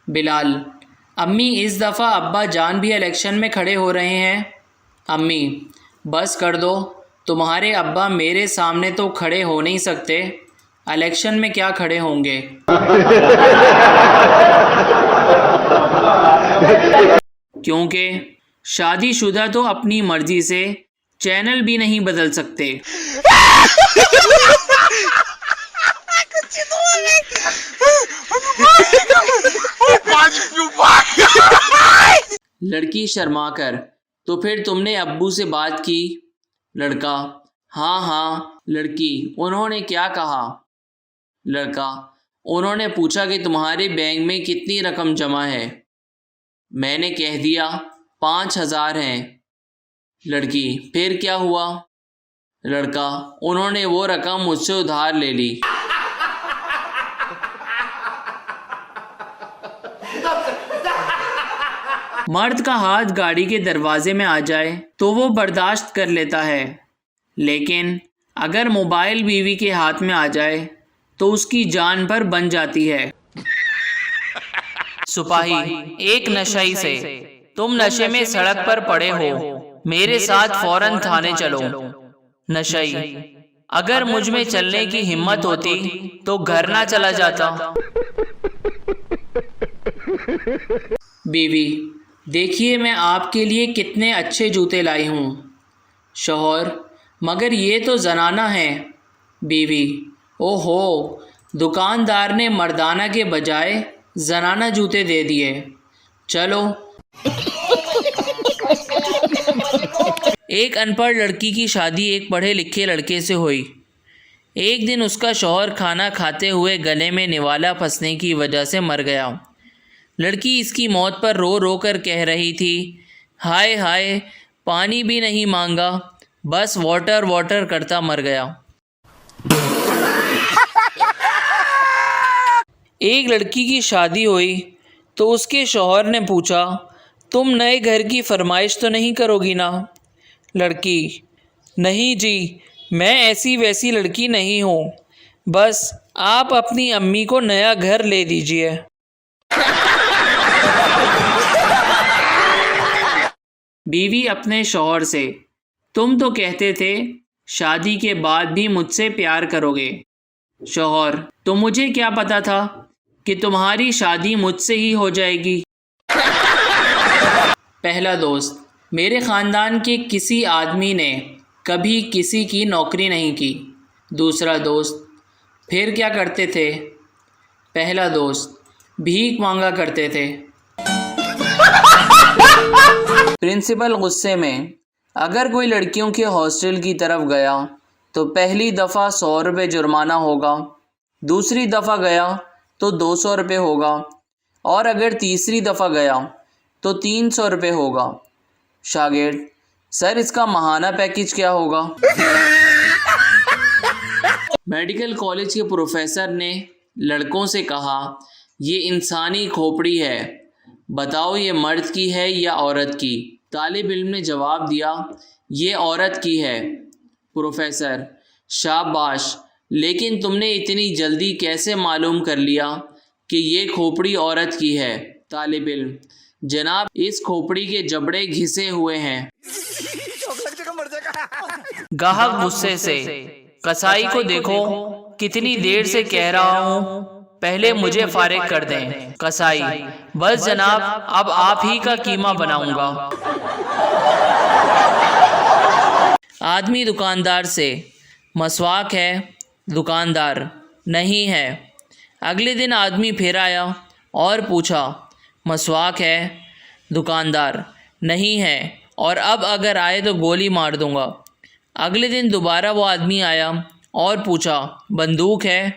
बिलाल, अम्मी इस दफ़ा अब्बा जान भी इलेक्शन में खड़े हो रहे हैं। अम्मी, बस कर दो, तुम्हारे अब्बा मेरे सामने तो खड़े हो नहीं सकते, इलेक्शन में क्या खड़े होंगे। क्योंकि शादीशुदा तो अपनी मर्जी से चैनल भी नहीं बदल सकते। लड़की शर्मा कर, तो फिर तुमने अब्बू से बात की? लड़का, हाँ हाँ। लड़की, उन्होंने क्या कहा? लड़का, उन्होंने पूछा कि तुम्हारे बैंक में कितनी रकम जमा है। मैंने कह दिया 5,000 हैं। लड़की, फिर क्या हुआ? लड़का, उन्होंने वो रकम मुझसे उधार ले ली। मर्द का हाथ गाड़ी के दरवाजे में आ जाए तो वो बर्दाश्त कर लेता है, लेकिन अगर मोबाइल बीवी के हाथ में आ जाए तो उसकी जान पर बन जाती है। सिपाही एक नशाई से, तुम नशे में सड़क पर पड़े हो, मेरे साथ फौरन थाने चलो। नशाई, अगर मुझ में चलने की हिम्मत होती तो घर ना चला जाता। बीवी, देखिए मैं आपके लिए कितने अच्छे जूते लाई हूँ। शौहर, मगर ये तो जनाना है। बीवी, ओहो, दुकानदार ने मर्दाना के बजाय जनाना जूते दे दिए। चलो। एक अनपढ़ लड़की की शादी एक पढ़े लिखे लड़के से हुई। एक दिन उसका शौहर खाना खाते हुए गले में निवाला फंसने की वजह से मर गया। लड़की इसकी मौत पर रो रो कर कह रही थी, हाय हाय, पानी भी नहीं मांगा, बस वाटर वाटर करता मर गया। एक लड़की की शादी हुई तो उसके शौहर ने पूछा, तुम नए घर की फरमाइश तो नहीं करोगी ना? लड़की, नहीं जी, मैं ऐसी वैसी लड़की नहीं हूँ, बस आप अपनी अम्मी को नया घर ले दीजिए। बीवी अपने शौहर से, तुम तो कहते थे शादी के बाद भी मुझसे प्यार करोगे। शौहर, तो मुझे क्या पता था कि तुम्हारी शादी मुझसे ही हो जाएगी। पहला दोस्त, मेरे ख़ानदान के किसी आदमी ने कभी किसी की नौकरी नहीं की। दूसरा दोस्त, फिर क्या करते थे? पहला दोस्त, भीख मांगा करते थे। प्रिंसिपल गुस्से में, अगर कोई लड़कियों के हॉस्टल की तरफ गया तो पहली दफ़ा 100 रुपये जुर्माना होगा, दूसरी दफ़ा गया तो 200 रुपये होगा, और अगर तीसरी दफ़ा गया तो 300 रुपये होगा। शागिर्द, सर इसका माहाना पैकेज क्या होगा? मेडिकल कॉलेज के प्रोफेसर ने लड़कों से कहा, ये इंसानी खोपड़ी है, बताओ ये मर्द की है या औरत की? तालिब इल्म ने जवाब दिया, ये औरत की है। प्रोफेसर, शाबाश, लेकिन तुमने इतनी जल्दी कैसे मालूम कर लिया कि ये खोपड़ी औरत की है? तालिब इल्म, जनाब इस खोपड़ी के जबड़े घिसे हुए हैं। गाहक गुस्से से, कसाई को देखो कितनी देर से कह रहा हूँ, पहले मुझे फारिग कर दें। कसाई, बस जनाब, अब आप ही का कीमा बनाऊंगा। आदमी दुकानदार से, मसवाक है? दुकानदार, नहीं है। अगले दिन आदमी फिर आया और पूछा, मसवाक है? दुकानदार, नहीं है, और अब अगर आए तो गोली मार दूंगा। अगले दिन दोबारा वो आदमी आया और पूछा, बंदूक है?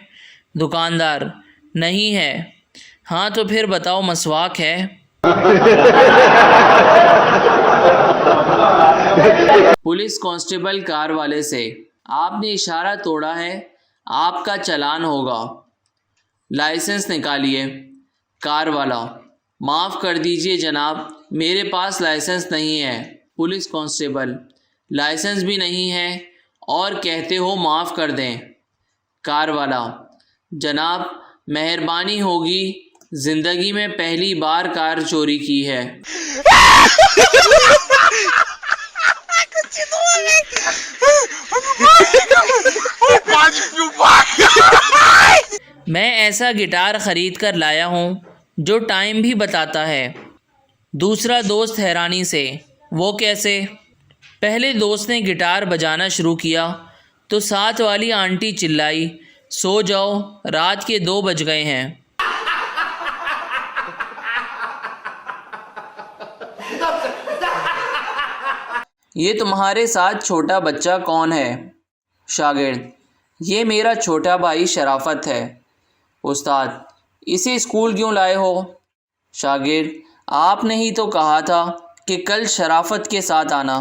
दुकानदार, नहीं है। हाँ तो फिर बताओ मसवाक है? पुलिस कांस्टेबल कार वाले से, आपने इशारा तोड़ा है, आपका चालान होगा, लाइसेंस निकालिए। कार वाला, माफ़ कर दीजिए जनाब, मेरे पास लाइसेंस नहीं है। पुलिस कांस्टेबल, लाइसेंस भी नहीं है और कहते हो माफ़ कर दें। कार वाला, जनाब मेहरबानी होगी जिंदगी में पहली बार कार चोरी की है। मैं ऐसा गिटार खरीद कर लाया हूँ जो टाइम भी बताता है। दूसरा दोस्त हैरानी से, वो कैसे? पहले दोस्त ने गिटार बजाना शुरू किया तो साथ वाली आंटी चिल्लाई, सो जाओ, रात के 2 बज गए हैं। ये तुम्हारे साथ छोटा बच्चा कौन है? शागिर्द, ये मेरा छोटा भाई शराफत है। उस्ताद, इसे स्कूल क्यों लाए हो? शागिर्द, आपने ही तो कहा था कि कल शराफत के साथ आना।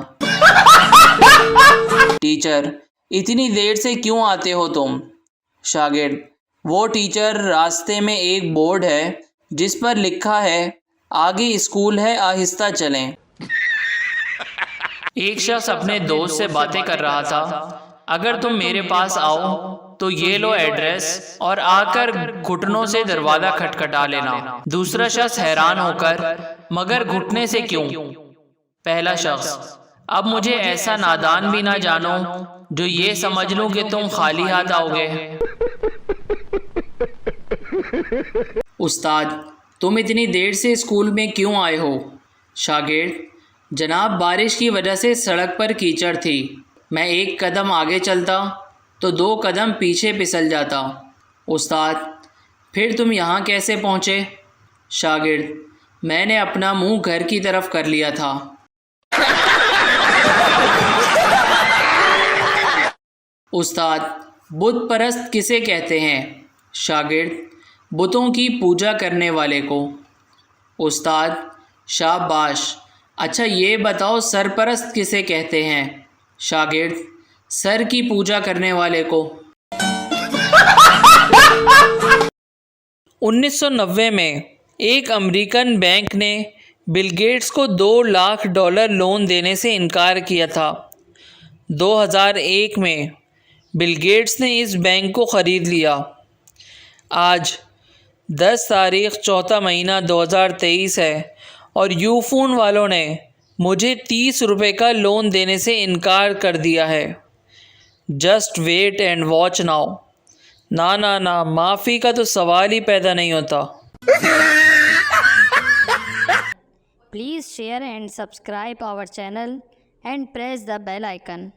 टीचर, इतनी देर से क्यों आते हो तुम? शागिर्द, वो टीचर, रास्ते में एक बोर्ड है जिस पर लिखा है आगे स्कूल है, आहिस्ता चलें। एक शख्स अपने दोस्त से बातें कर रहा था, अगर तुम मेरे पास आओ तो ये लो एड्रेस और आकर घुटनों से दरवाजा खटखटा लेना। दूसरा शख्स हैरान होकर, मगर घुटने से क्यों? पहला शख्स, अब मुझे ऐसा नादान भी ना जानो जो ये समझ लूं कि तुम खाली हाथ आओगे। उस्ताद, तुम इतनी देर से स्कूल में क्यों आए हो? शागिर्द, जनाब, बारिश की वजह से सड़क पर कीचड़ थी। मैं 1 कदम आगे चलता तो 2 कदम पीछे फिसल जाता। उस्ताद, फिर तुम यहाँ कैसे पहुँचे? शागिर्द, मैंने अपना मुंह घर की तरफ कर लिया था। उस्ताद, बुत परस्त किसे कहते हैं? शागिर्द, बुतों की पूजा करने वाले को। उस्ताद, शाबाश। अच्छा ये बताओ, सरपरस्त किसे कहते हैं? शागिर्द, सर की पूजा करने वाले को। 1990 में एक अमेरिकन बैंक ने बिल गेट्स को $2 लाख लोन देने से इनकार किया था। 2001 में बिल गेट्स ने इस बैंक को ख़रीद लिया। आज 10 तारीख 4 महीना 2023 है और यूफोन वालों ने मुझे 30 रुपये का लोन देने से इनकार कर दिया है। Just wait and watch now. ना ना ना, माफ़ी का तो सवाल ही पैदा नहीं होता। Please share and subscribe our channel and press the bell icon.